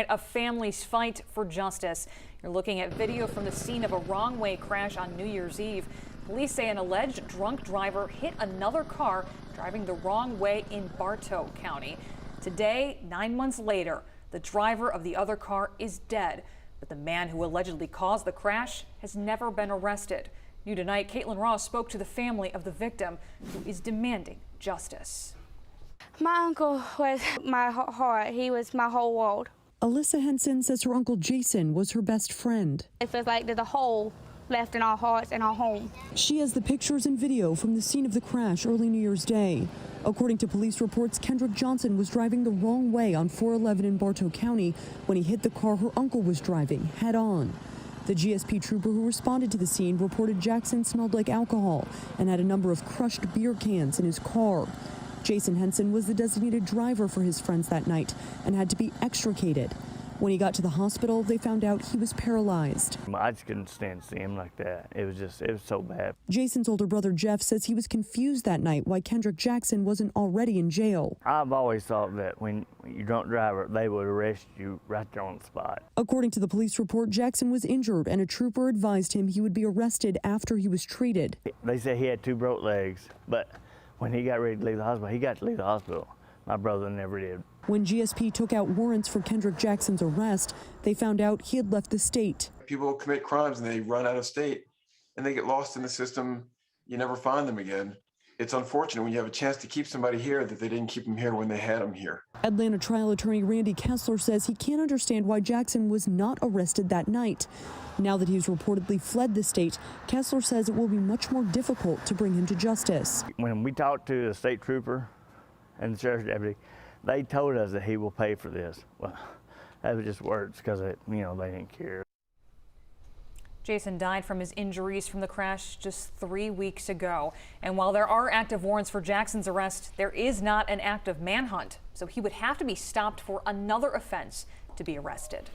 A family's fight for justice. You're looking at video from the scene of a wrong-way crash on New Year's Eve. Police say an alleged drunk driver hit another car driving the wrong way in Bartow County. Today, 9 months later, the driver of the other car is dead, but the man who allegedly caused the crash has never been arrested. New tonight, Caitlin Ross spoke to the family of the victim, who is demanding justice. My uncle was my heart. He was my whole world. Alyssa Henson says her uncle Jason was her best friend. It feels like there's a hole left in our hearts and our home. She has the pictures and video from the scene of the crash early New Year's Day. According to police reports, Kendrick Johnson was driving the wrong way on 411 in Bartow County when he hit the car her uncle was driving head on. The GSP trooper who responded to the scene reported Jackson smelled like alcohol and had a number of crushed beer cans in his car. Jason Henson was the designated driver for his friends that night and had to be extricated. When he got to the hospital, they found out he was paralyzed. I just couldn't stand to see him like that. It was so bad. Jason's older brother Jeff says he was confused that night why Kendrick Jackson wasn't already in jail. I've always thought that when you're a drunk driver, they would arrest you right there on the spot. According to the police report, Jackson was injured and a trooper advised him he would be arrested after he was treated. They said he had 2 broke legs, but when he got ready to leave the hospital, he got to leave the hospital. My brother never did. When GSP took out warrants for Kendrick Jackson's arrest, they found out he had left the state. People commit crimes and they run out of state and they get lost in the system. You never find them again. It's unfortunate when you have a chance to keep somebody here that they didn't keep them here when they had them here. Atlanta trial attorney Randy Kessler says he can't understand why Jackson was not arrested that night. Now that he's reportedly fled the state, Kessler says it will be much more difficult to bring him to justice. When we talked to the state trooper and the sheriff's deputy, they told us that he will pay for this. Well, that was just words because they didn't care. Jason died from his injuries from the crash just 3 weeks ago. And while there are active warrants for Jackson's arrest, there is not an active manhunt. So he would have to be stopped for another offense to be arrested.